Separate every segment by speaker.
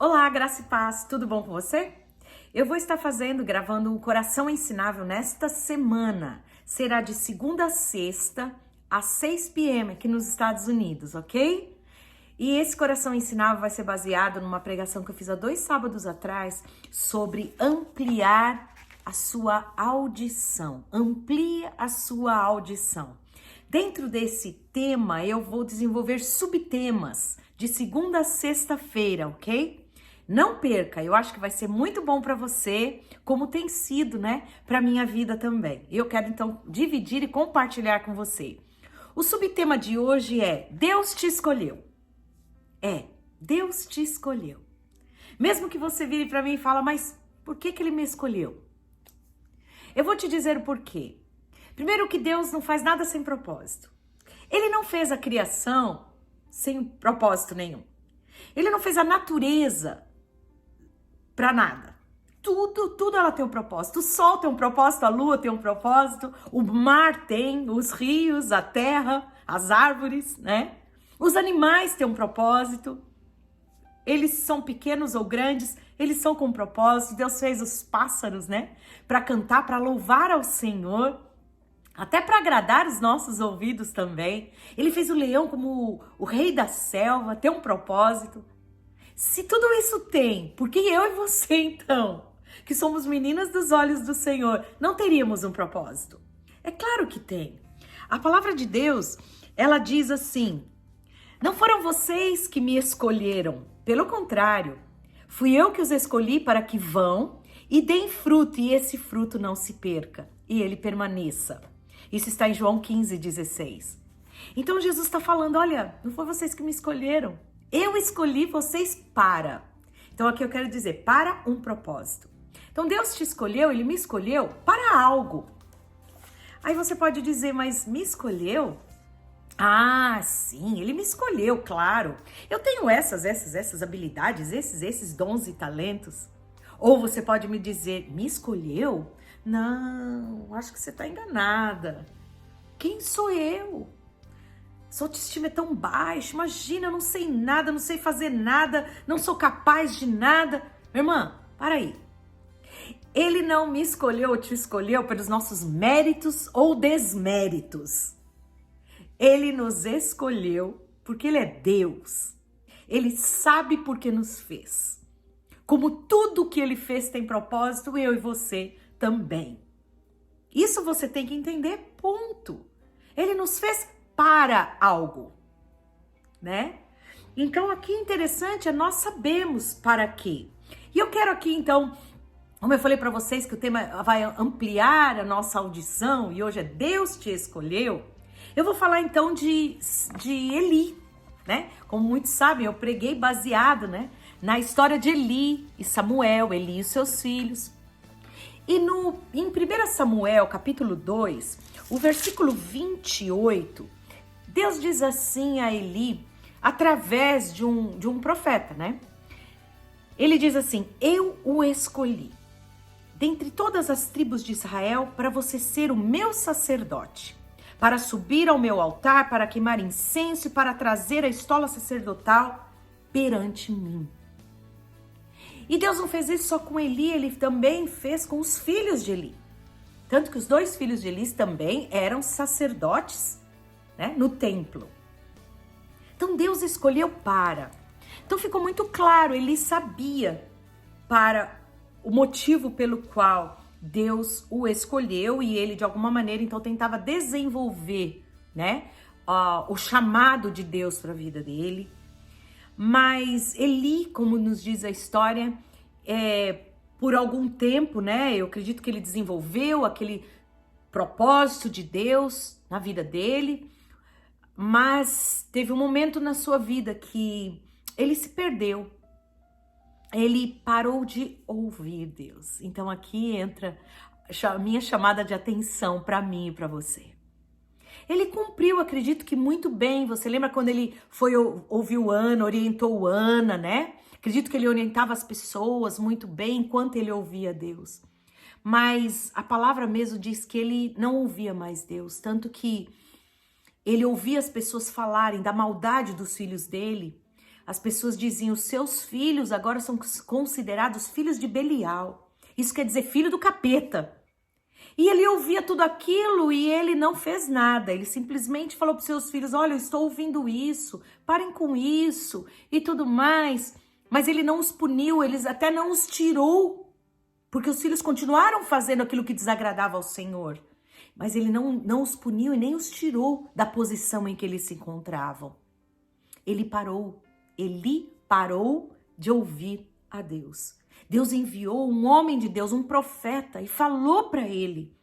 Speaker 1: Olá, graça e paz, tudo bom com você? Eu vou estar gravando um Coração Ensinável nesta semana. Será de segunda a sexta, às 6 p.m. aqui nos Estados Unidos, ok? E esse Coração Ensinável vai ser baseado numa pregação que eu fiz há 2 sábados atrás sobre ampliar a sua audição. Amplie a sua audição. Dentro desse tema, eu vou desenvolver subtemas de segunda a sexta-feira, ok? Não perca, eu acho que vai ser muito bom para você, como tem sido, né, para minha vida também. Eu quero então dividir e compartilhar com você. O subtema de hoje é: Deus te escolheu. Deus te escolheu. Mesmo que você vire para mim e fala, mas por que ele me escolheu? Eu vou te dizer o porquê. Primeiro, que Deus não faz nada sem propósito. Ele não fez a criação sem propósito nenhum. Ele não fez a natureza para nada. Tudo ela tem um propósito. O sol tem um propósito, a lua tem um propósito, o mar tem, os rios, a terra, as árvores, né? Os animais têm um propósito. Eles são pequenos ou grandes, eles são com um propósito. Deus fez os pássaros, né? Para cantar, para louvar ao Senhor, até para agradar os nossos ouvidos também. Ele fez o leão como o rei da selva, tem um propósito. Se tudo isso tem, por que eu e você então, que somos meninas dos olhos do Senhor, não teríamos um propósito? É claro que tem. A palavra de Deus, ela diz assim: não foram vocês que me escolheram, pelo contrário, fui eu que os escolhi para que vão e deem fruto, e esse fruto não se perca, e ele permaneça. Isso está em João 15:16. Então Jesus está falando, olha, não foi vocês que me escolheram, eu escolhi vocês para. Então aqui eu quero dizer, para um propósito. Então Deus te escolheu, Ele me escolheu para algo. Aí você pode dizer, mas me escolheu? Ah, sim, Ele me escolheu, claro. Eu tenho essas habilidades, esses dons e talentos. Ou você pode me dizer, me escolheu? Não, acho que você está enganada. Quem sou eu? Sua autoestima é tão baixa, imagina, eu não sei nada, não sei fazer nada, não sou capaz de nada. Minha irmã, para aí. Ele não me escolheu ou te escolheu pelos nossos méritos ou desméritos. Ele nos escolheu porque Ele é Deus. Ele sabe por que nos fez. Como tudo que Ele fez tem propósito, eu e você também. Isso você tem que entender, ponto. Ele nos fez para algo, né? Então aqui interessante é nós sabemos para quê. E eu quero aqui então, como eu falei para vocês que o tema vai ampliar a nossa audição e hoje é Deus te escolheu, eu vou falar então de Eli, né? Como muitos sabem, eu preguei baseado, né, na história de Eli e Samuel, Eli e seus filhos. E em 1 Samuel, capítulo 2, o versículo 28, Deus diz assim a Eli, através de um profeta, né? Ele diz assim: eu o escolhi dentre todas as tribos de Israel para você ser o meu sacerdote, para subir ao meu altar, para queimar incenso e para trazer a estola sacerdotal perante mim. E Deus não fez isso só com Eli, Ele também fez com os filhos de Eli. Tanto que os 2 filhos de Eli também eram sacerdotes, né, no templo. Então Deus escolheu para. Então ficou muito claro, Eli sabia para o motivo pelo qual Deus o escolheu e ele de alguma maneira então tentava desenvolver, né, o chamado de Deus para a vida dele. Mas Eli, como nos diz a história, por algum tempo, né, eu acredito que ele desenvolveu aquele propósito de Deus na vida dele, mas teve um momento na sua vida que ele se perdeu. Ele parou de ouvir Deus. Então aqui entra a minha chamada de atenção para mim e para você. Ele cumpriu, acredito que muito bem. Você lembra quando ele foi ouvir Ana, orientou Ana, né? Acredito que ele orientava as pessoas muito bem enquanto ele ouvia Deus. Mas a palavra mesmo diz que ele não ouvia mais Deus, tanto que ele ouvia as pessoas falarem da maldade dos filhos dele, as pessoas diziam: os seus filhos agora são considerados filhos de Belial. Isso quer dizer filho do capeta. E ele ouvia tudo aquilo e ele não fez nada. Ele simplesmente falou para os seus filhos: olha, eu estou ouvindo isso, parem com isso e tudo mais. Mas ele não os puniu, ele até não os tirou, porque os filhos continuaram fazendo aquilo que desagradava ao Senhor. Mas ele não os puniu e nem os tirou da posição em que eles se encontravam. Ele parou de ouvir a Deus. Deus enviou um homem de Deus, um profeta, e falou para ele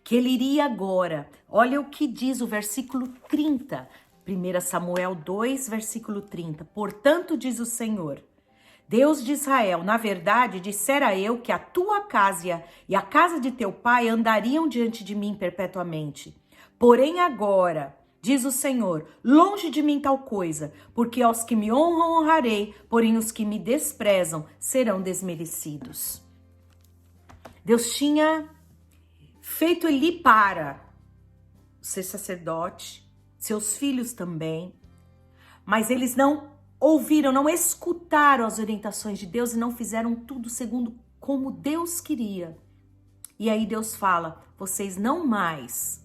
Speaker 1: que ele iria agora. Olha o que diz o versículo 30, 1 Samuel 2, versículo 30. Portanto, diz o Senhor, Deus de Israel, na verdade, dissera eu que a tua casa e a casa de teu pai andariam diante de mim perpetuamente. Porém agora, diz o Senhor, longe de mim tal coisa, porque aos que me honram honrarei, porém os que me desprezam serão desmerecidos. Deus tinha feito Eli para ser sacerdote, seus filhos também, mas eles não ouviram, não escutaram as orientações de Deus e não fizeram tudo segundo como Deus queria. E aí Deus fala: vocês não mais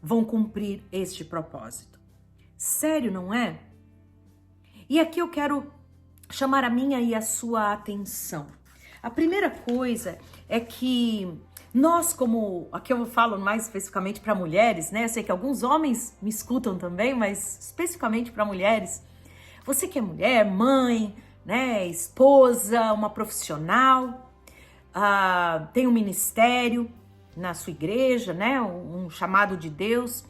Speaker 1: vão cumprir este propósito. Sério, não é? E aqui eu quero chamar a minha e a sua atenção. A primeira coisa é que nós, como aqui eu falo mais especificamente para mulheres, né? Eu sei que alguns homens me escutam também, mas especificamente para mulheres. Você que é mulher, mãe, né? Esposa, uma profissional, tem um ministério na sua igreja, né? Um chamado de Deus.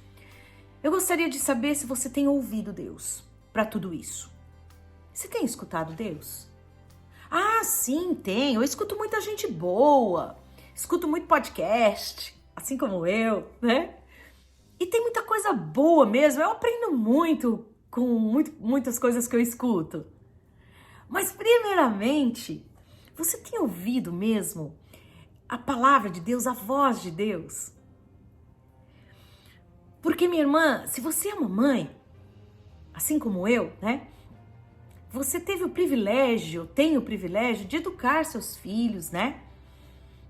Speaker 1: Eu gostaria de saber se você tem ouvido Deus para tudo isso. Você tem escutado Deus? Ah, sim, tenho. Eu escuto muita gente boa. Escuto muito podcast, assim como eu, né? E tem muita coisa boa mesmo. Eu aprendo muito com muitas coisas que eu escuto. Mas, primeiramente, você tem ouvido mesmo a palavra de Deus, a voz de Deus? Porque, minha irmã, se você é uma mãe, assim como eu, né? Você tem o privilégio de educar seus filhos, né?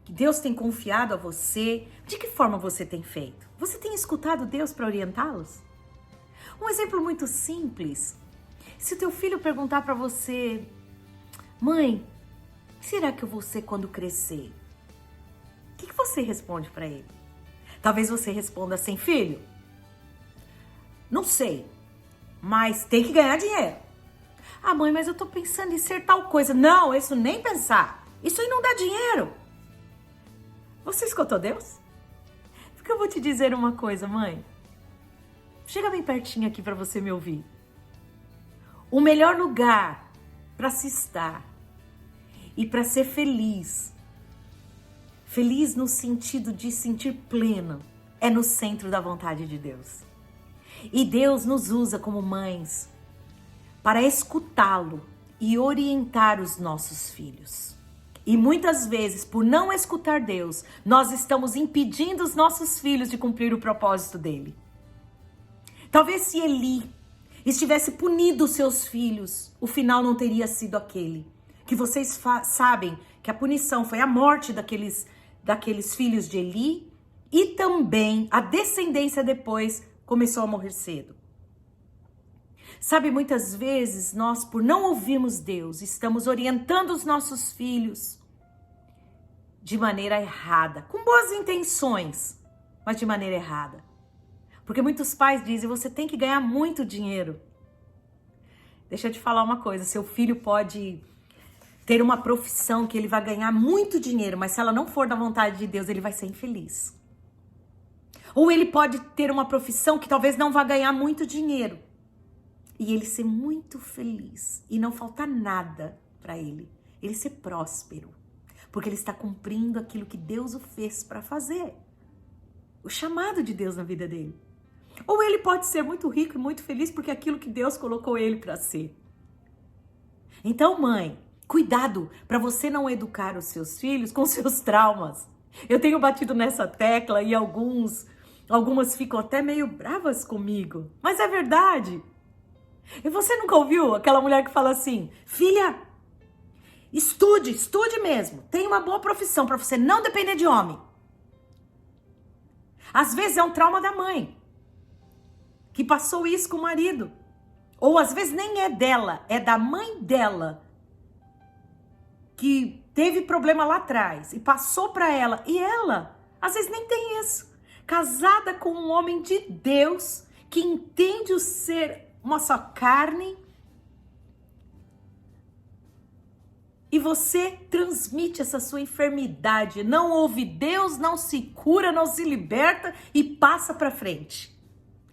Speaker 1: Que Deus tem confiado a você. De que forma você tem feito? Você tem escutado Deus para orientá-los? Um exemplo muito simples. Se o teu filho perguntar para você: mãe, o que será que eu vou ser quando crescer? O que você responde para ele? Talvez você responda assim: filho, não sei, mas tem que ganhar dinheiro. Ah, mãe, mas eu tô pensando em ser tal coisa. Não, isso nem pensar. Isso aí não dá dinheiro. Você escutou Deus? Porque eu vou te dizer uma coisa, mãe. Chega bem pertinho aqui para você me ouvir. O melhor lugar para se estar e para ser feliz, feliz no sentido de sentir pleno, é no centro da vontade de Deus. E Deus nos usa como mães para escutá-lo e orientar os nossos filhos. E muitas vezes, por não escutar Deus, nós estamos impedindo os nossos filhos de cumprir o propósito dele. Talvez se Eli estivesse punido os seus filhos, o final não teria sido aquele. Que vocês sabem que a punição foi a morte daqueles filhos de Eli, e também a descendência depois começou a morrer cedo. Sabe, muitas vezes nós, por não ouvirmos Deus, estamos orientando os nossos filhos de maneira errada, com boas intenções, mas de maneira errada. Porque muitos pais dizem: você tem que ganhar muito dinheiro. Deixa eu te falar uma coisa: seu filho pode ter uma profissão que ele vai ganhar muito dinheiro, mas se ela não for da vontade de Deus, ele vai ser infeliz. Ou ele pode ter uma profissão que talvez não vá ganhar muito dinheiro e ele ser muito feliz e não faltar nada para ele ser próspero, porque ele está cumprindo aquilo que Deus o fez para fazer, o chamado de Deus na vida dele. Ou ele pode ser muito rico e muito feliz porque é aquilo que Deus colocou ele para ser. Então, mãe, cuidado para você não educar os seus filhos com seus traumas. Eu tenho batido nessa tecla e algumas ficam até meio bravas comigo, mas é verdade. E você nunca ouviu aquela mulher que fala assim: filha, estude mesmo. Tenha uma boa profissão para você não depender de homem. Às vezes é um trauma da mãe, que passou isso com o marido. Ou às vezes nem é dela, é da mãe dela, que teve problema lá atrás e passou para ela. E ela, às vezes nem tem isso. Casada com um homem de Deus, que entende o ser uma só carne. E você transmite essa sua enfermidade. Não ouve Deus, não se cura, não se liberta e passa para frente.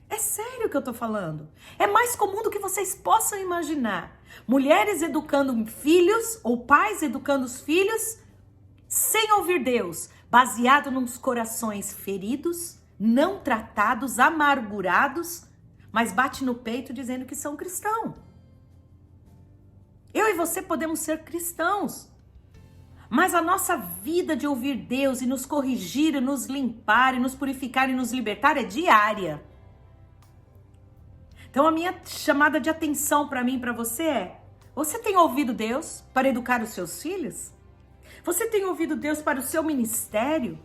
Speaker 1: É sério que eu tô falando. É mais comum do que vocês possam imaginar. Mulheres educando filhos ou pais educando os filhos sem ouvir Deus, baseado nos corações feridos, não tratados, amargurados, mas bate no peito dizendo que são cristãos. Eu e você podemos ser cristãos, mas a nossa vida de ouvir Deus e nos corrigir, e nos limpar, e nos purificar e nos libertar é diária. Então a minha chamada de atenção para mim e para você é: você tem ouvido Deus para educar os seus filhos? Você tem ouvido Deus para o seu ministério?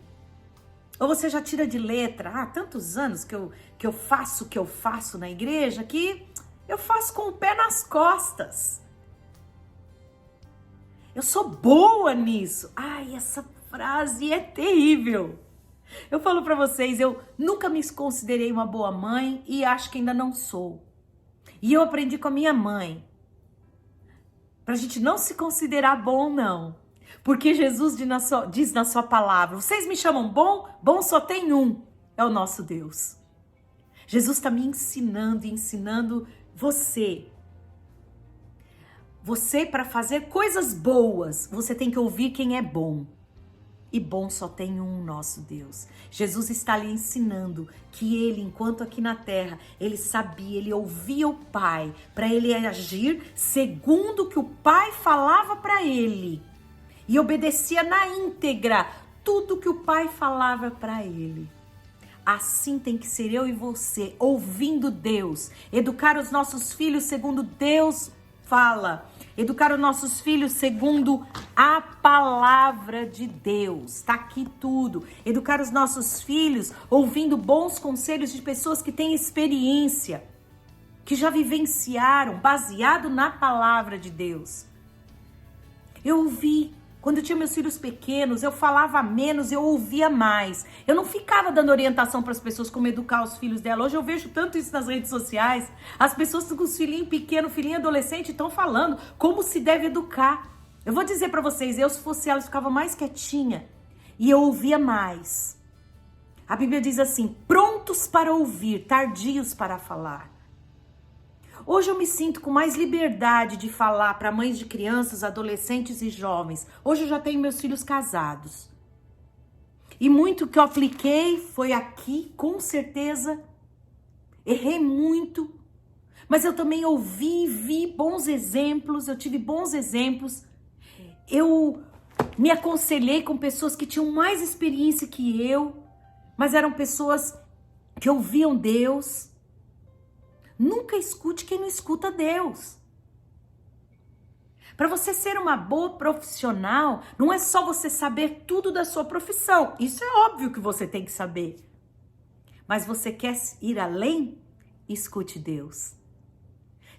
Speaker 1: Ou você já tira de letra: há tantos anos que eu faço o que eu faço na igreja, que eu faço com o pé nas costas. Eu sou boa nisso. Ai, essa frase é terrível. Eu falo pra vocês, eu nunca me considerei uma boa mãe e acho que ainda não sou. E eu aprendi com a minha mãe, pra gente não se considerar bom, não. Porque Jesus diz na sua palavra: vocês me chamam bom? Bom só tem um, é o nosso Deus. Jesus está me ensinando e ensinando você. Você, para fazer coisas boas, você tem que ouvir quem é bom. E bom só tem um, nosso Deus. Jesus está lhe ensinando que ele, enquanto aqui na terra, ele sabia, ele ouvia o Pai, para ele agir segundo o que o Pai falava para ele. E obedecia na íntegra tudo que o Pai falava para ele. Assim tem que ser eu e você, ouvindo Deus, educar os nossos filhos segundo Deus fala, educar os nossos filhos segundo a palavra de Deus. Tá aqui tudo. Educar os nossos filhos ouvindo bons conselhos de pessoas que têm experiência, que já vivenciaram, baseado na palavra de Deus. Eu ouvi. Quando eu tinha meus filhos pequenos, eu falava menos, eu ouvia mais. Eu não ficava dando orientação para as pessoas como educar os filhos dela. Hoje eu vejo tanto isso nas redes sociais. As pessoas com os filhinhos pequenos, filhinho adolescente, estão falando como se deve educar. Eu vou dizer para vocês, eu se fosse ela, eu ficava mais quietinha e eu ouvia mais. A Bíblia diz assim: prontos para ouvir, tardios para falar. Hoje eu me sinto com mais liberdade de falar para mães de crianças, adolescentes e jovens. Hoje eu já tenho meus filhos casados. E muito que eu apliquei foi aqui, com certeza. Errei muito. Mas eu também ouvi e vi bons exemplos, eu tive bons exemplos. Eu me aconselhei com pessoas que tinham mais experiência que eu, mas eram pessoas que ouviam Deus. Nunca escute quem não escuta Deus. Para você ser uma boa profissional, não é só você saber tudo da sua profissão. Isso é óbvio que você tem que saber. Mas você quer ir além? Escute Deus.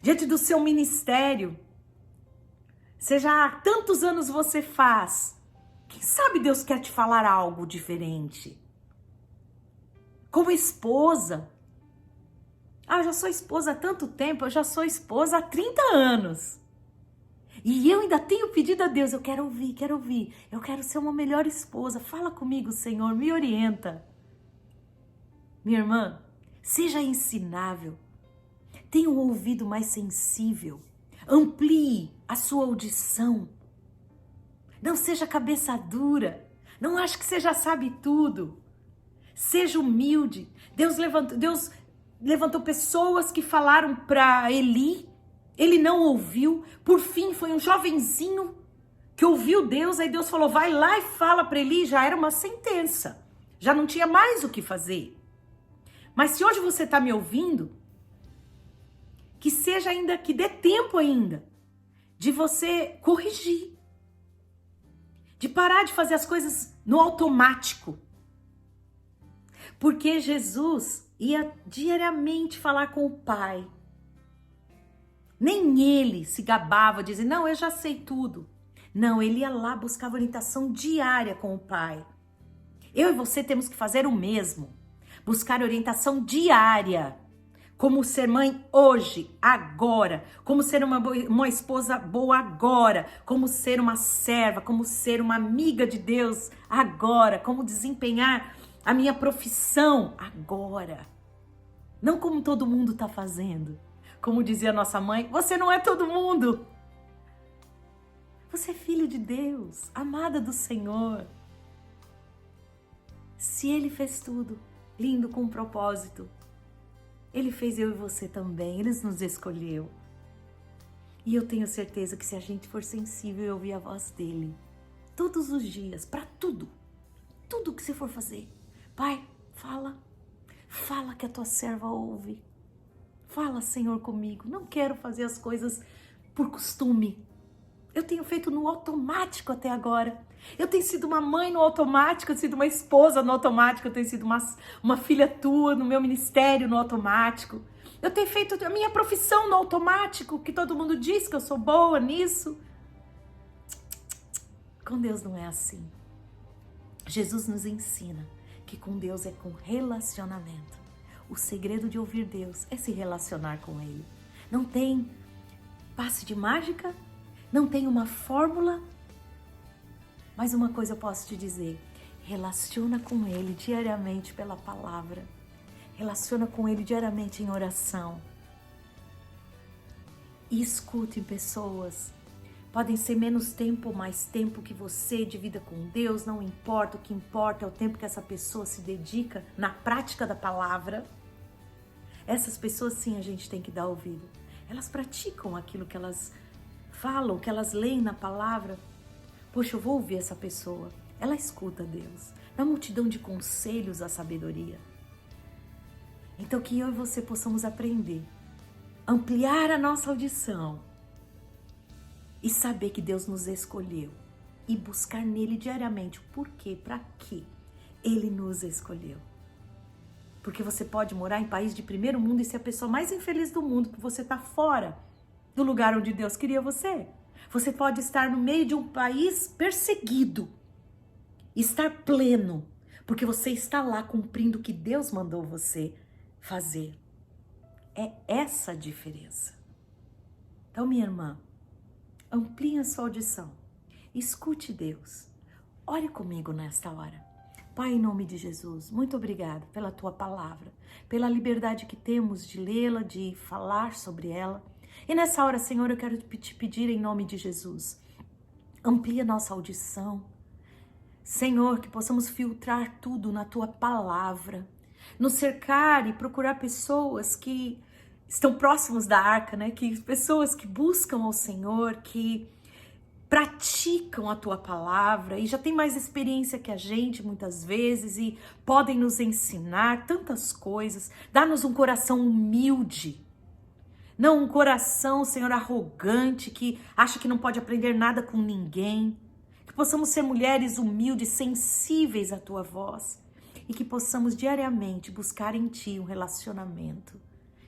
Speaker 1: Diante do seu ministério, seja há tantos anos você faz, quem sabe Deus quer te falar algo diferente. Como esposa, eu já sou esposa há tanto tempo, eu já sou esposa há 30 anos. E eu ainda tenho pedido a Deus, eu quero ouvir. Eu quero ser uma melhor esposa. Fala comigo, Senhor, me orienta. Minha irmã, seja ensinável. Tenha um ouvido mais sensível. Amplie a sua audição. Não seja cabeça dura. Não ache que você já sabe tudo. Seja humilde. Deus levantou pessoas que falaram para Eli, ele não ouviu. Por fim, foi um jovenzinho que ouviu Deus, aí Deus falou: vai lá e fala para Eli. Já era uma sentença, já não tinha mais o que fazer. Mas se hoje você está me ouvindo, que seja ainda, que dê tempo ainda de você corrigir, de parar de fazer as coisas no automático. Porque Jesus ia diariamente falar com o Pai. Nem ele se gabava, dizendo, não, eu já sei tudo. Não, ele ia lá buscar orientação diária com o Pai. Eu e você temos que fazer o mesmo. Buscar orientação diária. Como ser mãe hoje, agora. Como ser uma esposa boa agora. Como ser uma serva, como ser uma amiga de Deus agora. Como desempenhar a minha profissão agora. Não como todo mundo está fazendo. Como dizia nossa mãe, você não é todo mundo. Você é filho de Deus, amada do Senhor. Se Ele fez tudo lindo com um propósito, Ele fez eu e você também, Ele nos escolheu. E eu tenho certeza que se a gente for sensível e ouvir a voz dEle, todos os dias, para tudo que você for fazer, Pai, fala que a tua serva ouve. Fala, Senhor, comigo, não quero fazer as coisas por costume. Eu tenho feito no automático até agora. Eu tenho sido uma mãe no automático, eu tenho sido uma esposa no automático, eu tenho sido uma filha tua no meu ministério no automático. Eu tenho feito a minha profissão no automático, que todo mundo diz que eu sou boa nisso. Com Deus não é assim. Jesus nos ensina que com Deus é com relacionamento. O segredo de ouvir Deus é se relacionar com Ele. Não tem passe de mágica, não tem uma fórmula, mas uma coisa eu posso te dizer, relaciona com Ele diariamente pela palavra, relaciona com Ele diariamente em oração e escute pessoas, podem ser menos tempo ou mais tempo que você divida com Deus, não importa, o que importa é o tempo que essa pessoa se dedica na prática da palavra. Essas pessoas sim a gente tem que dar ouvido, elas praticam aquilo que elas falam, que elas leem na palavra. Poxa, eu vou ouvir essa pessoa. Ela escuta Deus. Na multidão de conselhos, a sabedoria. Então que eu e você possamos aprender, ampliar a nossa audição e saber que Deus nos escolheu e buscar nele diariamente o porquê, para que Ele nos escolheu. Porque você pode morar em país de primeiro mundo e ser a pessoa mais infeliz do mundo, porque você está fora do lugar onde Deus queria você. Você pode estar no meio de um país perseguido, estar pleno, porque você está lá cumprindo o que Deus mandou você fazer. É essa a diferença. Então, minha irmã, amplie a sua audição, escute Deus, ore comigo nesta hora. Pai, em nome de Jesus, muito obrigada pela tua palavra, pela liberdade que temos de lê-la, de falar sobre ela. E nessa hora, Senhor, eu quero te pedir em nome de Jesus, amplia nossa audição. Senhor, que possamos filtrar tudo na tua palavra, nos cercar e procurar pessoas que estão próximos da arca, né? Que pessoas que buscam ao Senhor, que praticam a tua palavra e já tem mais experiência que a gente muitas vezes e podem nos ensinar tantas coisas. Dá-nos um coração humilde. Não um coração, Senhor, arrogante, que acha que não pode aprender nada com ninguém. Que possamos ser mulheres humildes, sensíveis à tua voz. E que possamos diariamente buscar em ti um relacionamento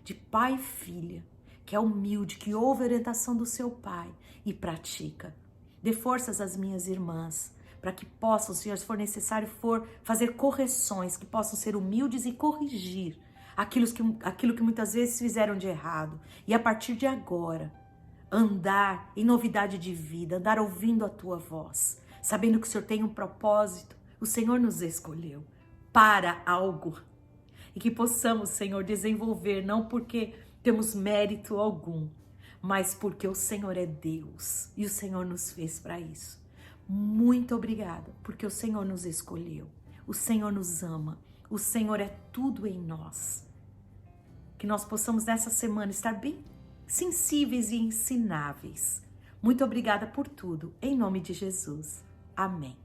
Speaker 1: de pai e filha, que é humilde, que ouve a orientação do seu pai e pratica. Dê forças às minhas irmãs, para que possam, Senhor, se for necessário, fazer correções, que possam ser humildes e corrigir aquilo que muitas vezes fizeram de errado. E a partir de agora, andar em novidade de vida, andar ouvindo a tua voz, sabendo que o Senhor tem um propósito, o Senhor nos escolheu para algo. E que possamos, Senhor, desenvolver, não porque temos mérito algum, mas porque o Senhor é Deus e o Senhor nos fez para isso. Muito obrigada, porque o Senhor nos escolheu, o Senhor nos ama, o Senhor é tudo em nós. Que nós possamos nessa semana estar bem sensíveis e ensináveis. Muito obrigada por tudo, em nome de Jesus. Amém.